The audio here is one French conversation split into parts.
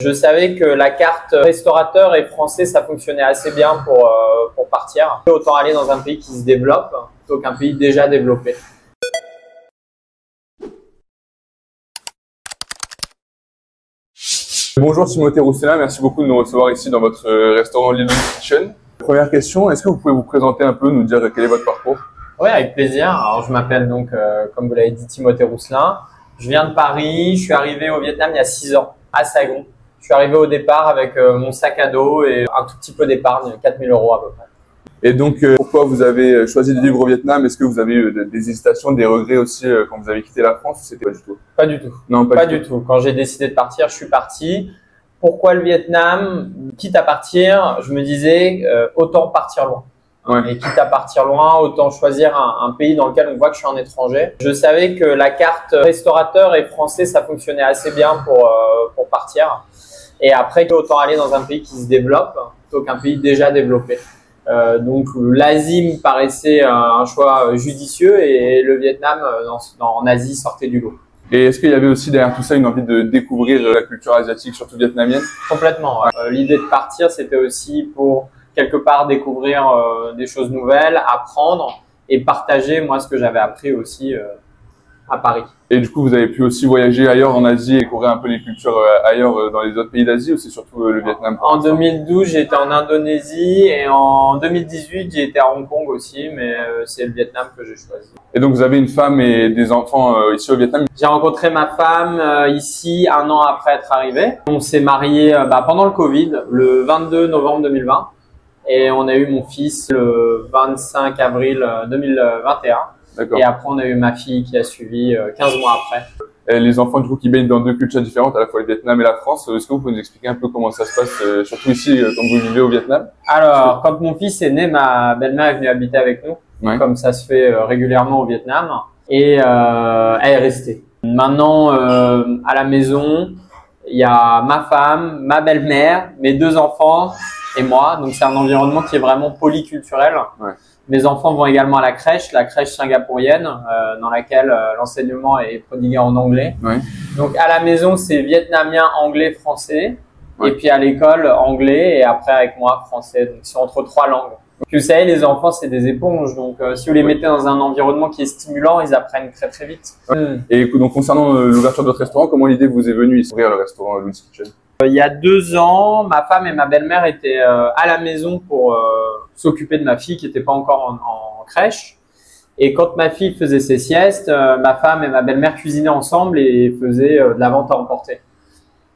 Je savais que la carte restaurateur et français, ça fonctionnait assez bien pour partir. Autant aller dans un pays qui se développe plutôt qu'un pays déjà développé. Bonjour Timothée Roussellin, merci beaucoup de nous recevoir ici dans votre restaurant Lily Kitchen. Première question, est-ce que vous pouvez vous présenter un peu, nous dire quel est votre parcours? Oui, avec plaisir. Alors, je m'appelle donc, comme vous l'avez dit, Timothée Roussellin. Je viens de Paris, je suis arrivé au Vietnam il y a 6 ans, à Saigon. Je suis arrivé au départ avec mon sac à dos et un tout petit peu d'épargne, 4 000 € à peu près. Et donc, pourquoi vous avez choisi de vivre au Vietnam? Est-ce que vous avez eu des hésitations, des regrets aussi quand vous avez quitté la France ou c'était pas du tout? Pas du tout. Non, pas du tout. Quand j'ai décidé de partir, je suis parti. Pourquoi le Vietnam? Quitte à partir, je me disais autant partir loin. Ouais. Et quitte à partir loin, autant choisir un pays dans lequel on voit que je suis un étranger. Je savais que la carte restaurateur et français, ça fonctionnait assez bien pour partir. Et après, autant aller dans un pays qui se développe plutôt qu'un pays déjà développé. Donc l'Asie me paraissait un choix judicieux et le Vietnam en Asie sortait du lot. Et est-ce qu'il y avait aussi derrière tout ça une envie de découvrir la culture asiatique, surtout vietnamienne? Complètement. L'idée de partir, c'était aussi pour quelque part découvrir des choses nouvelles, apprendre et partager moi ce que j'avais appris aussi à Paris. Et du coup, vous avez pu aussi voyager ailleurs en Asie et découvrir un peu les cultures ailleurs dans les autres pays d'Asie, ou c'est surtout le Vietnam? En 2012, j'ai été en Indonésie et en 2018, j'ai été à Hong Kong aussi, mais c'est le Vietnam que j'ai choisi. Et donc, vous avez une femme et des enfants ici au Vietnam? J'ai rencontré ma femme ici 1 an après être arrivé. On s'est mariés pendant le Covid, le 22 novembre 2020. Et on a eu mon fils le 25 avril 2021. D'accord. Et après, on a eu ma fille qui a suivi 15 mois après. Et les enfants, du coup, qui baignent dans 2 cultures différentes, à la fois le Vietnam et la France. Est-ce que vous pouvez nous expliquer un peu comment ça se passe, surtout ici, quand vous vivez au Vietnam? Alors, quand mon fils est né, ma belle-mère est venue habiter avec nous, Ouais. comme ça se fait régulièrement au Vietnam. Et elle est restée. Maintenant, à la maison, il y a ma femme, ma belle-mère, mes 2 enfants et moi. Donc, c'est un environnement qui est vraiment polyculturel. Ouais. Mes enfants vont également à la crèche singapourienne, dans laquelle l'enseignement est prodigué en anglais. Ouais. Donc, à la maison, c'est vietnamien, anglais, français. Ouais. Et puis, à l'école, anglais et après, avec moi, français. Donc, c'est entre 3 langues. Donc, vous savez, les enfants, c'est des éponges. Donc, si vous les mettez dans un environnement qui est stimulant, ils apprennent très, très vite. Ouais. Et donc, concernant l'ouverture de votre restaurant, comment l'idée vous est venue d'ouvrir le restaurant Louis Kitchen? Il y a 2 ans, ma femme et ma belle-mère étaient à la maison pour s'occuper de ma fille qui n'était pas encore en crèche. Et quand ma fille faisait ses siestes, ma femme et ma belle-mère cuisinaient ensemble et faisaient de la vente à emporter.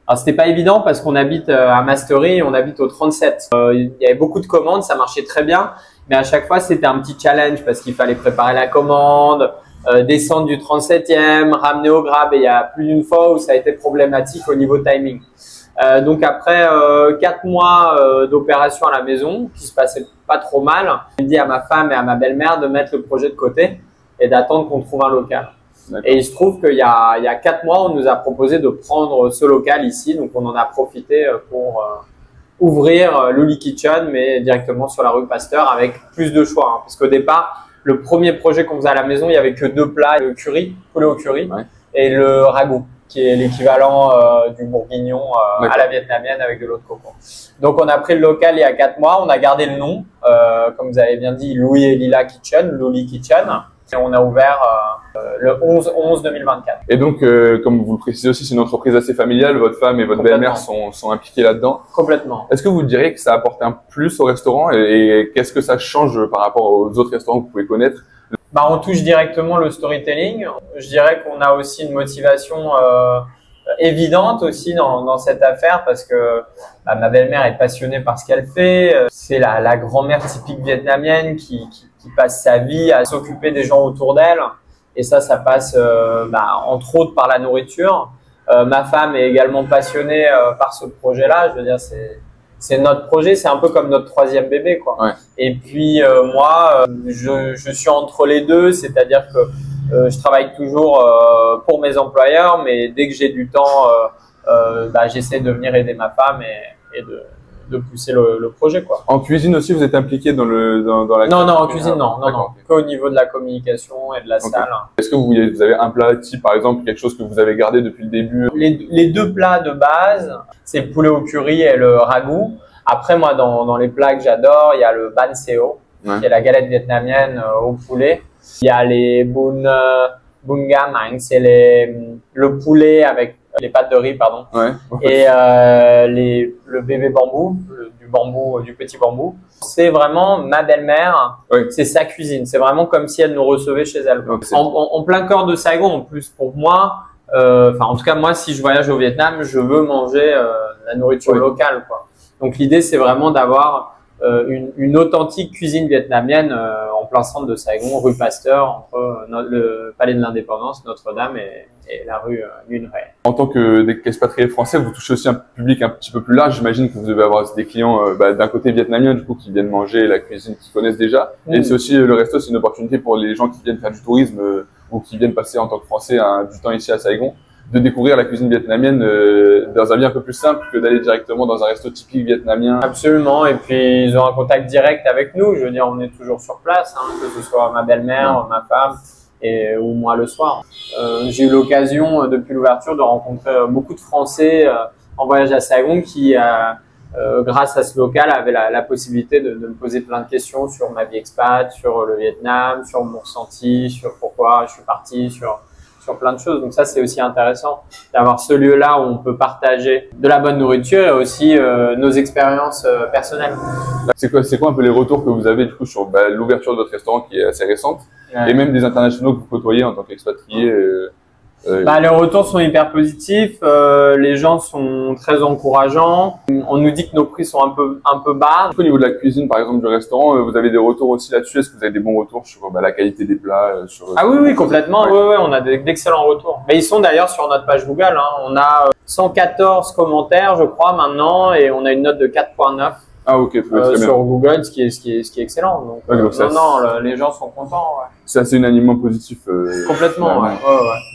Alors, c'était pas évident parce qu'on habite à Mastery et on habite au 37. Il y avait beaucoup de commandes, ça marchait très bien. Mais à chaque fois, c'était un petit challenge parce qu'il fallait préparer la commande, descendre du 37e, ramener au Grab. Et il y a plus d'une fois où ça a été problématique au niveau timing. Donc après 4 mois d'opération à la maison, qui se passait pas trop mal, j'ai dit à ma femme et à ma belle-mère de mettre le projet de côté et d'attendre qu'on trouve un local. Et il se trouve qu'il y a 4 mois, on nous a proposé de prendre ce local ici, donc on en a profité pour ouvrir Louis Kitchen, mais directement sur la rue Pasteur avec plus de choix. Hein, parce qu'au départ, le premier projet qu'on faisait à la maison, il y avait que 2 plats, le curry, poulet au curry, ouais, et le ragoût, qui est l'équivalent du bourguignon à la vietnamienne avec de l'eau de coco. Donc, on a pris le local il y a 4 mois, on a gardé le nom, comme vous avez bien dit, Louis et Lila Kitchen, Louis Kitchen, et on a ouvert le 11/11/2024. Et donc, comme vous le précisez aussi, c'est une entreprise assez familiale, votre femme et votre belle-mère sont impliquées là-dedans. Complètement. Est-ce que vous diriez que ça apporte un plus au restaurant et qu'est-ce que ça change par rapport aux autres restaurants que vous pouvez connaître? On touche directement le storytelling. Je dirais qu'on a aussi une motivation évidente aussi dans cette affaire parce que ma belle-mère est passionnée par ce qu'elle fait. C'est la grand-mère typique vietnamienne qui passe sa vie à s'occuper des gens autour d'elle. Et ça passe entre autres par la nourriture. Ma femme est également passionnée par ce projet-là. Je veux dire, c'est notre projet, c'est un peu comme notre 3e bébé, quoi. Ouais. Et puis moi, je suis entre les deux, c'est-à-dire que je travaille toujours pour mes employeurs, mais dès que j'ai du temps, j'essaie de venir aider ma femme et de pousser le projet, quoi. En cuisine aussi, vous êtes impliqué dans la Non, en cuisine, non. D'accord, ok. Qu'au niveau de la communication et de la salle. Est-ce que vous avez un plat type, par exemple, quelque chose que vous avez gardé depuis le début? Les deux plats de base, c'est le poulet au curry et le ragoût. Après, moi, dans les plats que j'adore, il y a le ban seo, qui est la galette vietnamienne au poulet. Il y a les bun gam, c'est le poulet avec les pâtes de riz, pardon. Ouais. Et le bébé bambou, du petit bambou. C'est vraiment ma belle-mère, c'est sa cuisine. C'est vraiment comme si elle nous recevait chez elle. En plein cœur de Saigon, en plus, pour moi, en tout cas, moi, si je voyage au Vietnam, je veux manger la nourriture locale, quoi. Donc, l'idée, c'est vraiment d'avoir une authentique cuisine vietnamienne en plein centre de Saigon, rue Pasteur, entre le Palais de l'Indépendance, Notre-Dame et la rue Nguyen Huê. En tant qu'expatrié français, vous touchez aussi un public un petit peu plus large. J'imagine que vous devez avoir des clients d'un côté vietnamien, du coup, qui viennent manger la cuisine qu'ils connaissent déjà. Et c'est aussi, le resto, c'est une opportunité pour les gens qui viennent faire du tourisme ou qui viennent passer en tant que Français du temps ici à Saigon, de découvrir la cuisine vietnamienne dans un lieu un peu plus simple que d'aller directement dans un resto typique vietnamien. Absolument, et puis ils ont un contact direct avec nous. Je veux dire, on est toujours sur place, que ce soit ma belle-mère, ma femme ou moi le soir. J'ai eu l'occasion depuis l'ouverture de rencontrer beaucoup de Français en voyage à Saigon qui, grâce à ce local, avaient la possibilité de me poser plein de questions sur ma vie expat, sur le Vietnam, sur mon ressenti, sur pourquoi je suis parti, sur plein de choses. Donc ça, c'est aussi intéressant d'avoir ce lieu-là où on peut partager de la bonne nourriture et aussi nos expériences personnelles. C'est quoi un peu les retours que vous avez du coup sur l'ouverture de votre restaurant qui est assez récente et même des internationaux que vous côtoyez en tant qu'expatrié? Les retours sont hyper positifs, les gens sont très encourageants. On nous dit que nos prix sont un peu bas. Au niveau de la cuisine, par exemple, du restaurant, vous avez des retours aussi là-dessus? Est-ce que vous avez des bons retours sur la qualité des plats? Oui, complètement. Ouais, on a d'excellents retours. Mais ils sont d'ailleurs sur notre page Google. On a 114 commentaires, je crois, maintenant, et on a une note de 4.9. Ah, ok, très bien. Sur Google, ce qui est excellent. Donc, les gens sont contents. Ouais. C'est assez unanimement positif. Complètement, ouais.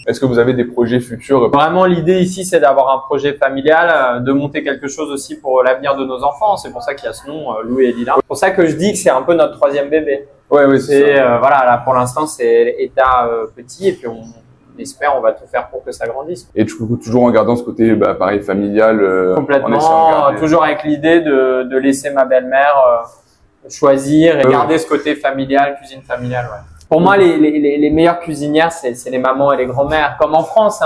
Est-ce que vous avez des projets futurs? Vraiment, l'idée ici, c'est d'avoir un projet familial, de monter quelque chose aussi pour l'avenir de nos enfants. C'est pour ça qu'il y a ce nom, Louis et Lila. C'est pour ça que je dis que c'est un peu notre troisième bébé. Ouais, c'est ça. Voilà, là, pour l'instant, c'est état petit, et puis on espère, on va tout faire pour que ça grandisse. Et du coup, toujours en gardant ce côté, pareil, familial. Complètement, toujours avec l'idée de laisser ma belle-mère choisir et garder ce côté familial, cuisine familiale. Ouais. Pour moi, les meilleures cuisinières, c'est les mamans et les grands-mères, comme en France.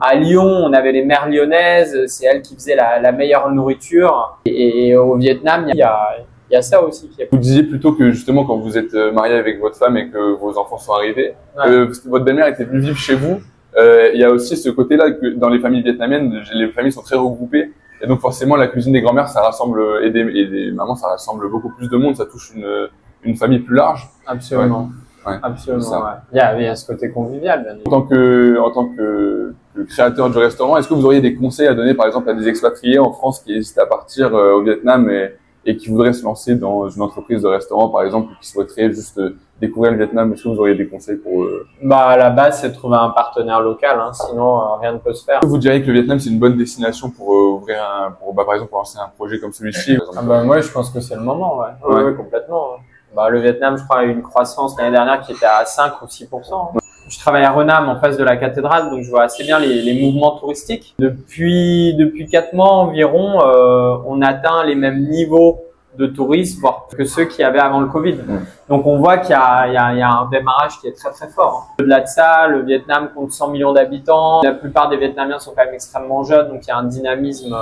À Lyon, on avait les mères lyonnaises, c'est elles qui faisaient la meilleure nourriture. Et au Vietnam, il y a ça aussi. Vous disiez plutôt que justement, quand vous êtes marié avec votre femme et que vos enfants sont arrivés, votre belle-mère était venue vivre chez vous. Il y a aussi ce côté-là que dans les familles vietnamiennes, les familles sont très regroupées. Et donc forcément, la cuisine des grand-mères, ça rassemble, et des mamans, ça rassemble beaucoup plus de monde, ça touche une famille plus large. Absolument. Ouais. Absolument, ouais. Il y a ce côté convivial, bien évidemment. En tant que créateur du restaurant, est-ce que vous auriez des conseils à donner, par exemple, à des expatriés en France qui hésitent à partir au Vietnam et qui voudraient se lancer dans une entreprise de restaurant, par exemple, ou qui souhaiteraient juste découvrir le Vietnam? Est-ce que vous auriez des conseils pour eux? À la base, c'est de trouver un partenaire local, sinon rien ne peut se faire. Vous diriez que le Vietnam, c'est une bonne destination pour ouvrir par exemple, pour lancer un projet comme celui-ci? Moi, je pense que c'est le moment, ouais. Ouais, complètement. Le Vietnam, je crois, a eu une croissance l'année dernière qui était à 5 ou 6%. Je travaille à Renam, en face de la cathédrale, donc je vois assez bien les mouvements touristiques. Depuis 4 mois environ, on atteint les mêmes niveaux de tourisme, voire que ceux qu'il y avait avant le Covid. Donc on voit qu'il y a un démarrage qui est très très fort. Au-delà de ça, le Vietnam compte 100 millions d'habitants. La plupart des Vietnamiens sont quand même extrêmement jeunes, donc il y a un dynamisme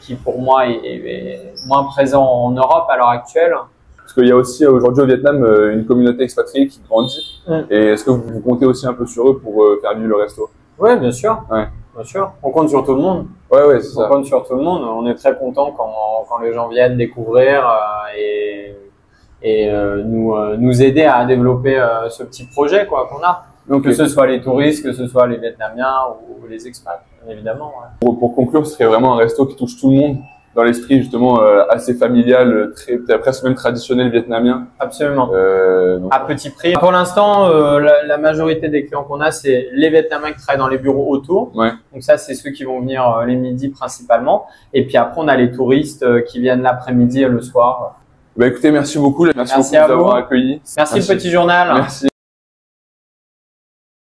qui pour moi est moins présent en Europe à l'heure actuelle. Parce qu'il y a aussi aujourd'hui au Vietnam une communauté expatriée qui grandit. Et est-ce que vous comptez aussi un peu sur eux pour faire vivre le resto? Oui, bien sûr. Bien sûr. On compte sur tout le monde. Ouais, c'est ça. On compte sur tout le monde. On est très content quand les gens viennent découvrir et nous aider à développer ce petit projet qu'on a. Donc que ce soit les touristes, que ce soit les Vietnamiens ou les expats, évidemment. Pour conclure, ce serait vraiment un resto qui touche tout le monde. dans l'esprit justement assez familial, presque même traditionnel vietnamien. Absolument. Donc, à petit prix. Pour l'instant, la majorité des clients qu'on a, c'est les Vietnamiens qui travaillent dans les bureaux autour. ouais. Donc ça, c'est ceux qui vont venir les midis principalement. Et puis après, on a les touristes qui viennent l'après-midi et le soir. Bah écoutez, merci beaucoup. Merci beaucoup de à nous vous. avoir accueillis. Merci le petit journal. Merci.